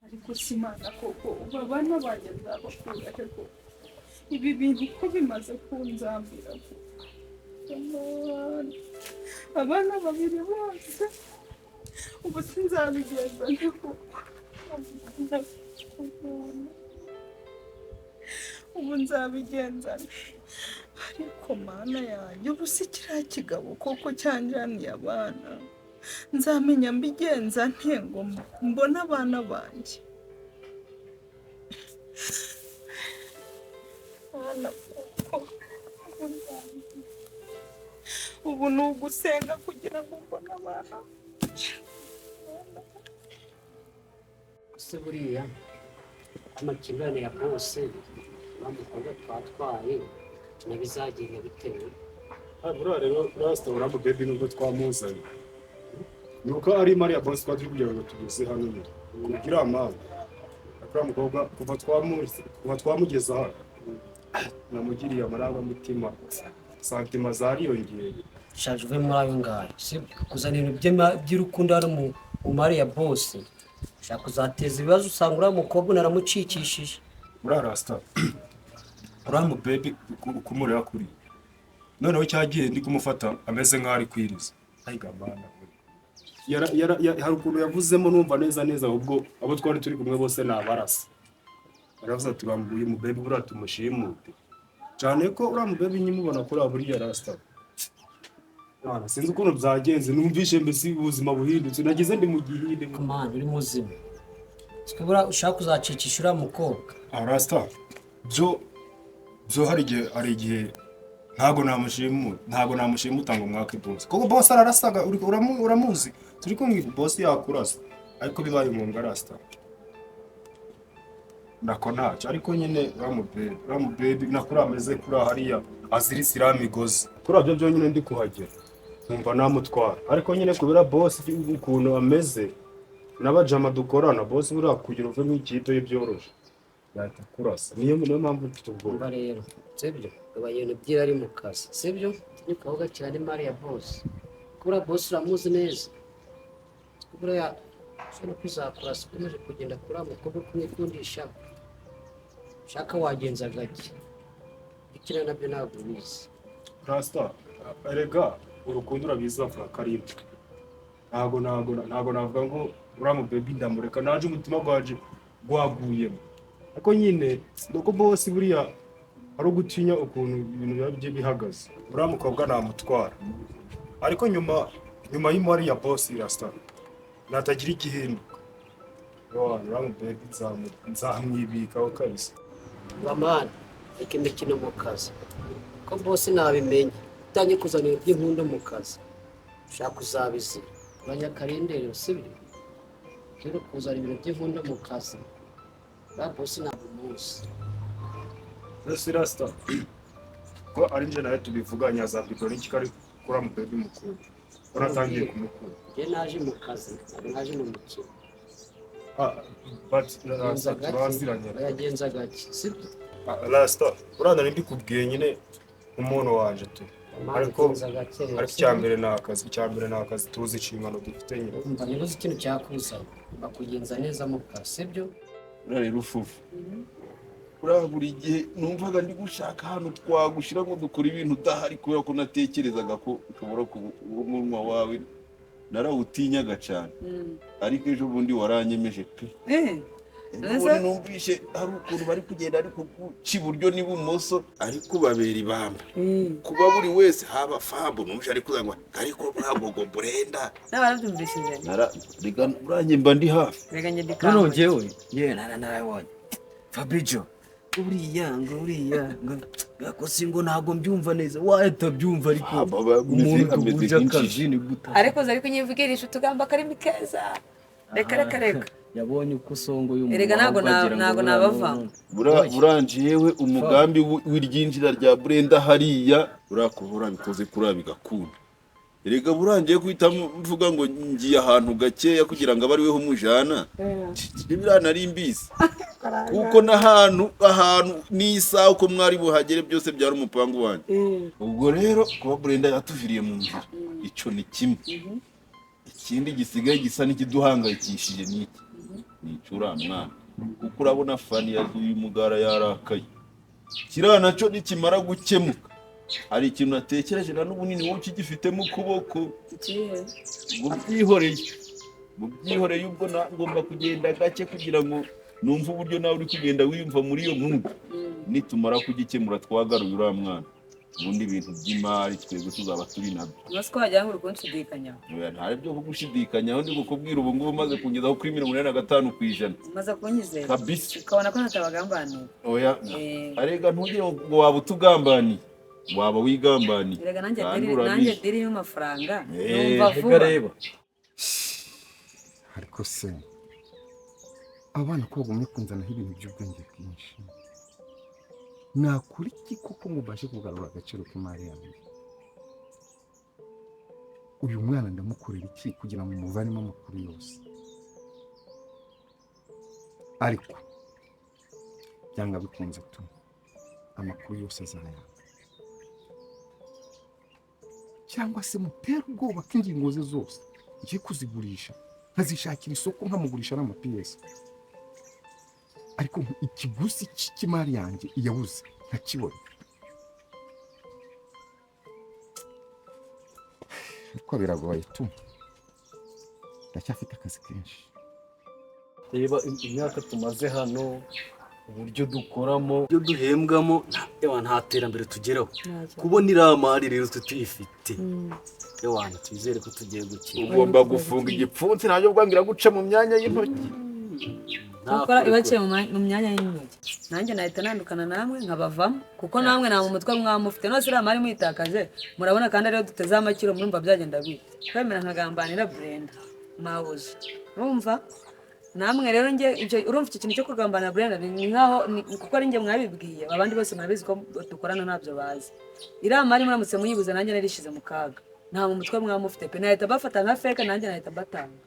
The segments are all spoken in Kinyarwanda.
ariko simana koko ubu abana banjye nzabakura he koko ibi bintu ko bimaze kunzambira koko abana babiri bose ubu sinzabigenza nte koko ubu nzabigenza nte ariko mana yanjye ubu si kiriya kigabo koko cyanjaniye abana nzamenya mbigenza nte ngo mbone abana banjye ubu ni ugusenga kugira ngo mbone abana se buriya amakimbirane ya bose bamukorwa twatwaye nabizagiye bitewe buriya rero rasita uramu bebi nubwo twamuzanye ni uko ari mariya bose twaje kugira ngo tugeze hano nyine kugira amahanga akora mukobwa kuva twamugeza hano namugiriye amarangamutima santima zariyongeye shaje uve muri ayo ngayo sibyo kuzana ibintu by'urukundo hano mu mariya bose ushaka kuzateza ibibazo usanga uriya mukobwa naramucikishije buriya rasita uramu bebi ukumureba kuri noneho cyagiye ndi kumufata ameze nk'aho ari kwiriza ayiga mana hari ukuntu yavuzemo numva neza ahubwo abo twari turi kumwe bose ni abarasa aravuze ati urambuye umubebi buriya tumushimute cyane ko uriya mubebi nyimubona kuri buriya rasita sinzi ukuntu byagenze numvishe mbese ubuzima buhindutse nagize ndi mu gihinde kumana uri muzima twibura ushaka kuzacikisha uriya mukobwa rasita byo hari igihe ntago namushimuta ngo mwake bose kuko bose ararasaga uramuzi turi kumwe bose yakurasa ariko bibaye umwuga rasita nako ntacyo ariko nyine ramubebi nakuri ameze kuri hariya aziritse iriya migozi kuri byo byonyine ndi kuhagera nkumva namutwara ariko nyine kubera bose ukuntu ameze n'abajama dukorana bose buriya kugira uve mu ikipe ye byoroshye yahita kurasa niyo mpamvu mfite ubwoba rero sibyo aba ibintu byira ari mu kazi sibyo ni kuvuga cyane mariya bose kubura bose uramuzi neza kubura ushobora kuzakurasa ukomeje kugenda kuri abo mukobwa kumwikundisha ushaka wagenza gake ikina nabyo ntabwo ubizi rasita erega urukundo urabizi bavuga ko ari imwe ntabwo navuga ngo uriya mubebi ndamureka naje umutima gwaje gwaguyemo ariko nyine nuko bose buriya ari ugutinya ukuntu ibintu biba bihagaze uriya mukobwa namutwara ariko nyuma y'imari ya bosi rasita natagira igihinduka uriya mubebi nzamwibikaho kabisa bamana reka imikino mu kazi ko bose nabimenye utangiye kuzana ibintu by'inkundo mu kazi ushaka uzabizira abanyakarindere sibyo rero kuzana ibintu by'inkundo mu kazi ba bose ntabwo umunsi ese rasita ko ari nje nawe tubivuganye azambikwa n'iki kari kuri mubebi mukuru ko natangiye kumukura njye naje mu kazi ntabwo naje mu mikino turaziranye yagenza gake sibyo rasita urana ndikubwiye nyine umuntu wanje tu ariko icyambere ni akazi tuzi inshingano dufite nyine umva niba uzi ikintu cyakuzana bakugenza neza mu kazi sibyo urareba ufufu uriya buri gihe numvaga ndi gushaka ahantu twagushyira ngo dukore ibintu udahari kubera ko natekerezaga ko ushobora kuba umunwa wawe narawutinyaga cyane ariko ejo bundi waranyemeje pe ubundi numvishe hari ukuntu bari kugenda ariko guca iburyo n'ibumoso ariko babera ibamba kuba buri wese haba fambo numvishe ariko uzangwa ariko ntabwo burenda n'abarabyumvishije reka uranjye mba ndi hafi reka njye ndikanga noneho njyewe narabonye Fabrizio uriya gakosi ngo ntabwo mbyumva neza wahita byumva ariko umuntu duhuje akazi ni guta ariko uzi ariko nyivugirisha utugamba karimi keza reka yabonye uko usongoye umuntu erega ntabwo nabavamo buranje yewe umugambi w'iryinjira rya Brenda hariya urakuvura bikoze kuri bigakunda erega burangiye guhita mvuga ngo ngiye ahantu gakeya kugira ngo abariweho mujana birana ari imbizi kuko n'ahantu n'isaha uko mwari buhagere byose byari umupangu wanjye ubwo rero kuba Brenda yatuviriye mu nzira ico ni kimwe ikindi gisigaye gisa n'ikiduhangayikishije niki nicura mwana kuko urabona Fani yazuye umugara yarakaye kiriya nacyo nikimara gukemuka hari ikintu natekereje na n'ubunini wowe ukigifite mu kuboko mubyihoreye ubwo ngomba kugenda gake kugira ngo numva uburyo nawe uri kugenda wiyumva muri iyo mwuga nitumara kugikemura twagaruye uriya mwana ubundi ibintu by'imari twebwe tuzaba turi nabyo umaze ko wagira ngo uri kunshidikanya ntari byo gushidikanyaho ndi kukubwira ubu ngubu umaze kungezaho kuri 85%. umaze kunyizera kabisa ukabona ko ntatabagambaniye oya arega ntugire ngo waba utugambaniye waba wigambaniye erega nanjye diri y'amafaranga numva vuba reba ariko se abana ko bagumye kunzanaho ibintu by'ubwenge bwinshi nakora iki kuko mubashe kugarura agaciro k'imari yanjye uyu mwana ndamukorera iki kugira ngo muvanemo amakuru yose ariko byanga bikunze tu amakuru yose azayanga cyangwa se mutera ubwoba k'ingingo ze zose ngiye kuzigurisha nkazishakira isoko nkamugurisha n'amapiyesi ariko ikiguzi cy'imari yanjye iyabuze ntakibona ariko biragoye tu ndacyafite akazi kenshi reba imyaka tumaze hano uburyo dukoramo ibyo duhembwamo nta terambere tugeraho kubona iriya mari rero tuyifite ewana twizere ko tugiye gukina ugomba gufunga igipfunsi ntabyo bwangira guca mu myanya y'intoki gukora ibaciye mu myanya y'intoki nanjye nahita nandukana namwe nkabavamo kuko namwe nta mu mutwe mwamufite nose iriya mari muyitakaje murabona kandi ariyo dutezeho amakiro murumva byagenda bite kwemera nkagambanira Brenda mabuze urumva namwe rero urumva iki kintu cyo kugambana Brenda ni nkaho kuko ari njye mwabibwiye abandi bose murabizi ko dukorana ntabyo bazi iriya mari muramutse muyibuze nanjye narishize mu kaga nta mu mutwe mwamufite pe nahita bafata nka feke nanjye nahita batanga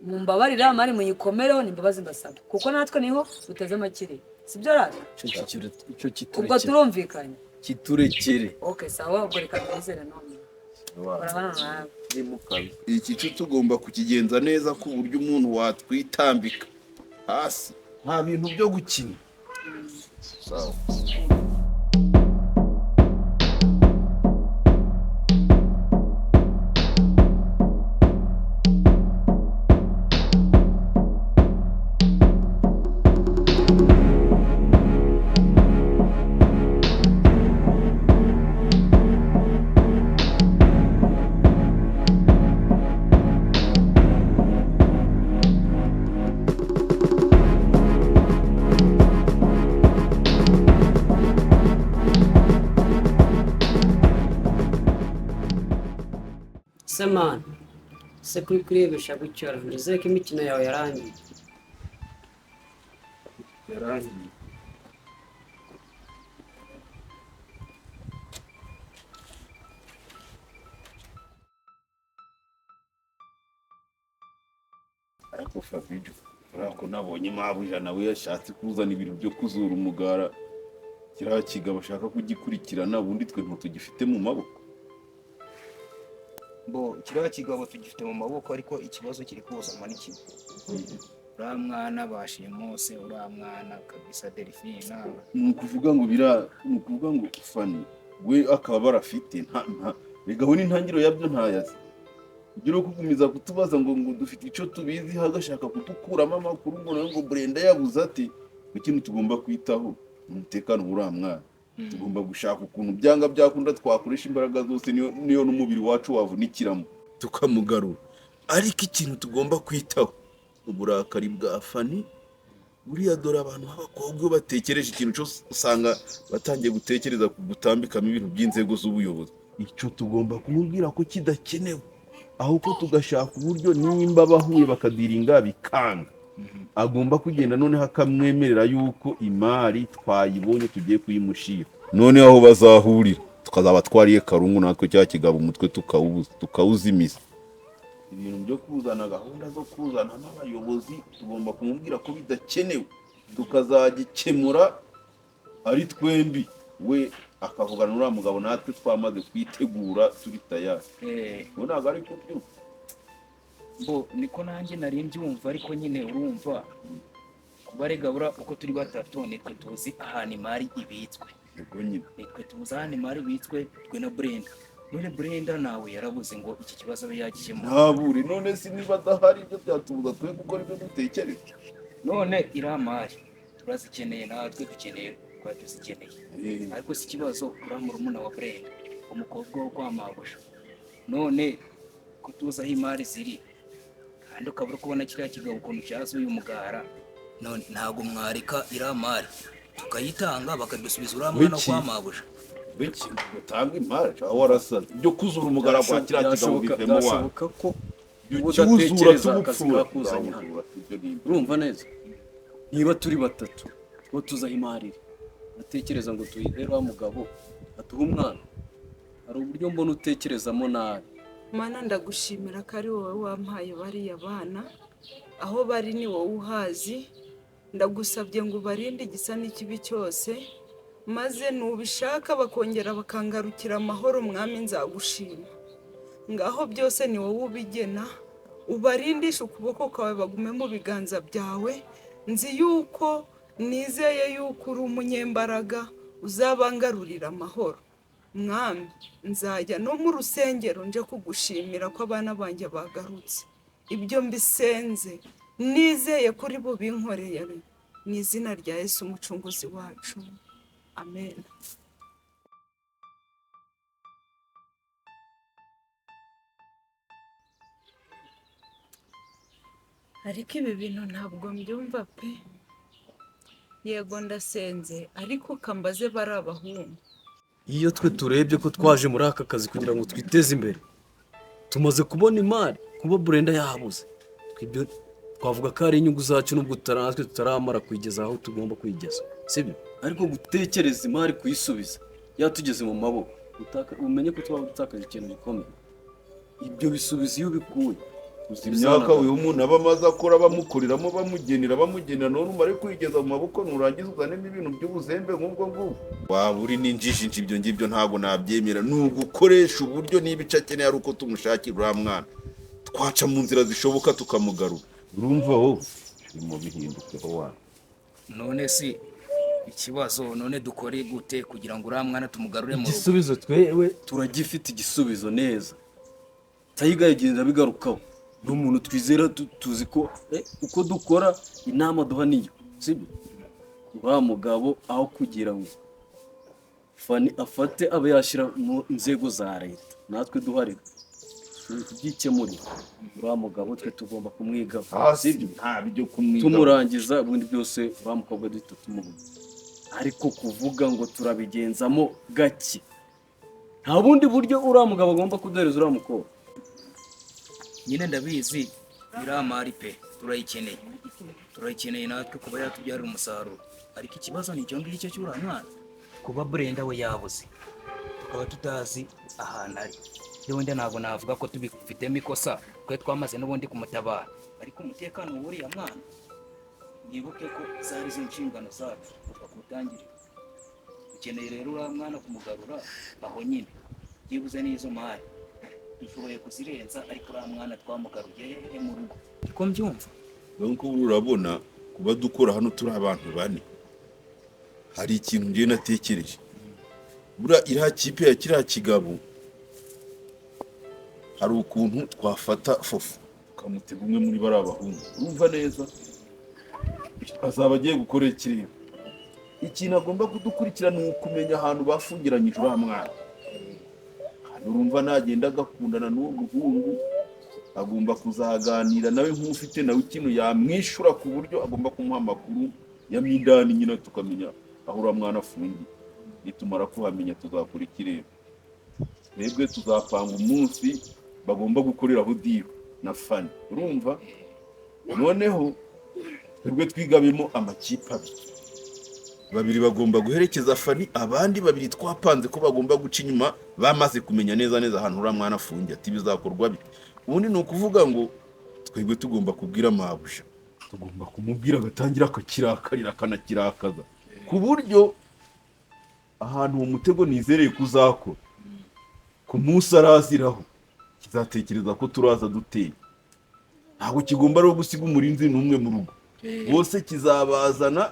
mumbabarira mari muyikomereho nimbabazi mbasaba kuko natwe niho duteze amakiri sibyo rata icyo ubwo turumvikanye kiturekere okay sawa ubwo reka twizere none barabana nawe iki cyo tugomba kukigenza neza ku buryo umuntu watwitambika hasi nta bintu byo gukina sawa Semana se kuri kurebesha gucyora ndizeye ko imikino yawe yarangiye ariko Fabio urako nabonye mabuja nawe yashatse kuzana ibintu byo kuzura umugara kiriya kigabo ashaka kugikurikirana ubundi twe ntutugifite mu maboko bo kiriya kigabo tugifite mu maboko ariko ikibazo kiri kuzamo ni kimwe uriya mwana bashimuse uriya mwana kabisa Delphine ni ukuvuga ngo Fani we akaba barafite rega we n'intangiro yabyo ntayazi ugira kugumiza kutubaza ngo dufite icyo tubizi hagashaka kudukuramo amakuru ngo Brenda yabuze ati ikintu tugomba kwitaho umutekano w'uriya mwana tugomba gushaka ukuntu byanga byakunda twakoresha imbaraga zose niyo n'umubiri wacu wavunikiramo tukamugarura ariko ikintu tugomba kwitaho uburakari bwa Fani buriya dore abantu b'abakobwa batekereje ikintu cyose usanga batangiye gutekereza ku gutambikamo ibintu by'inzego z'ubuyobozi icyo tugomba kumubwira ko kidakenewe ahubwo tugashaka uburyo nimba bahuye bakadiringa bikanga agomba kugenda noneho akamwemerera yuko imari twayibonye tugiye kuyimushira noneho aho bazahurira tukazaba twariye karungu natwe cya kigabo umutwe tukawuzimiza ibintu byo kuzana gahunda zo kuzana n'abayobozi tugomba kumubwira ko bidakenewe tukazagikemura ari twembi we akavugana n'uriya mugabo natwe twamaze kwitegura turi tayari ntabwo ari kubyo bo niko nanjye nari mbyumva ariko nyine urumva kubarega bura uko turi batatu nitwe tuzi ahantu imari ibitswe, Yego nyine. nitwe tuzi ahantu imari ibitswe twe na Brenda. None Brenda nawe yarabuze ngo iki kibazo abe yagikemura. Ntabure none si niba adahari ibyo byatubuza twe gukora ibyo dutekereza. None iramari turazikeneye, natwe dukeneye kuba tuzikeneye, ariko si ikibazo uriya murumuna wa Brenda umukobwa wo kwa Mabusha. None kutuza aho imari ziri kandi ukabura kubona kiriya kigabo ukuntu cyazo uyu mugara, none ntabwo mwarika iramari tukayitanga bakadusubiza uriya mwana kwa Mabusha. Biki gutanga imari aho warasaze byo kuzura umugara kwa kiriya kigabo bivemo wa. byashoboka ko Udatekereza akazi kakuzanye hano. Urumva neza niba turi batatu two tuzaho imari natekereza ngo tuyihere wa mugabo atuha umwana, hari uburyo mbona utekerezamo nabi. Mana ndagushimira ko ari wowe wampaye bariya bana, aho bari ni wowe uhazi. Ndagusabye ngo ubarinde igisa n'ikibi cyose, maze nubishaka bakongera bakangarukira amahoro. Mwami nzagushima, ngaho byose ni wowe ubigena. Ubarindishe ukuboko kwawe bagume mu biganza byawe. Nzi yuko nizeye yuko uri umunyembaraga uzabangarurira amahoro. Mwami nzajya no mu rusengero nje kugushimira ko abana banjye bagarutse. Ibyo mbisenze nizeye kuri bubinkoreye mu izina rya Yesu umucunguzi wacu, amen. Ariko ibi bintu ntabwo mbyumva pe. Yego ndasenze ariko kambaze bari abahungu. Iyo twe turebye ko twaje muri aka kazi kugira ngo twiteze imbere, tumaze kubona imari, kuba Brenda yabuze, twibyo twavuga ko ari inyungu zacu nubwo tutaramara kuyigeza aho tugomba kuyigeza, sibyo? Ariko gutekereza imari kuyisubiza yatugeze mu maboko, umenye ko twaba dutakaje ikintu gikomeye. Ibyo bisubiza iyo bikuye imyaka uyu muntu aba amaze akora bamukoreramo bamugenera none umare kwigeza mu maboko nurangiza uzanemo ibintu by'ubuzembe nk'ubwo ngubwo. Waba uri n'injiji ibyo ngibyo ntabwo nabyemera. Ni ugukoresha uburyo n'ibice akeneye ari uko tumushakira uriya mwana, twaca mu nzira zishoboka tukamugarura. Urumva wowe mu bihindukeho wana. None si ikibazo, none dukore gute kugira ngo uriya mwana tumugarure mu rugo? igisubizo twewe turagifite igisubizo neza. Tayiga yagenda bigarukaho n'umuntu twizera, tuzi ko uko dukora inama duha niyo, sibyo? Uriya mugabo aho kugira ngo Fani afate abe yashyira mu nzego za leta, natwe duharira kubyikemurira. Uriya mugabo twe tugomba kumwigaho, sibyo? Nta bijyo kumwigaho, Tumurangiza ubundi byose uriya mukobwa duhita tumubona. Ariko kuvuga ngo turabigenzamo gake, nta bundi buryo uriya mugabo agomba kuduhereza uriya mukobwa. Nyine ndabizi iramari pe turayikeneye natwe kuba yatubyarira umusaruro, ariko ikibazo ni icyo ngicyo cy'uriya mwana, kuba Brenda we yabuze tukaba tutazi ahantu ari. Wenda ntabwo navuga ko tubifitemo ikosa, twe twamaze n'ubundi kumutabara, ariko umutekano w'uriya mwana nibuke ko zari zo nshingano zacu tukakutangirira. Dukeneye rero uriya mwana kumugarura aho nyine, byibuze n'izo mari dushoboye kuzirenza, ariko uriya mwana twamugaruye mu rugo. Ko mbyumva nuko urabona kuba dukora hano turi abantu bane, hari ikintu ngiye natekereje. Bura iriya kipe ya kiriya kigabo hari ukuntu twafata Fofu tukamutega umwe muri bari abahungu. Urumva neza azaba agiye gukora ikirere. Ikintu agomba kudukurikirana ni ukumenya ahantu bafungiranyije uriya mwana. Urumva nagenda agakundana n'uwo muhungu, agomba kuzaganira nawe nk'ufite nawe ikintu yamwishyura, ku buryo agomba kumuha amakuru ya midani nyine tukamenya aho uriya mwana afungiye. Nitumara kuhamenya tuzakora ikirere. Twebwe tuzapanga umunsi bagomba gukoreraho diyo na Fani. Urumva noneho twebwe twigabemo amakipe abiri. Babiri bagomba guherekeza Fani, abandi babiri twapanze ko bagomba guca inyuma bamaze kumenya neza ahantu uriya mwana afungiye. Ati bizakorwa bite? Ubundi ni ukuvuga ngo twebwe tugomba kubwira Mabusha, tugomba kumubwira agatangira akakirakarira akanakirakaza, ku buryo ahantu uwo mutego nizereye kuzakora ku munsi araziraho kizatekereza ko turaza duteye. ntabwo kigomba rero gusiga umurinzi n'umwe mu rugo bose kizabazana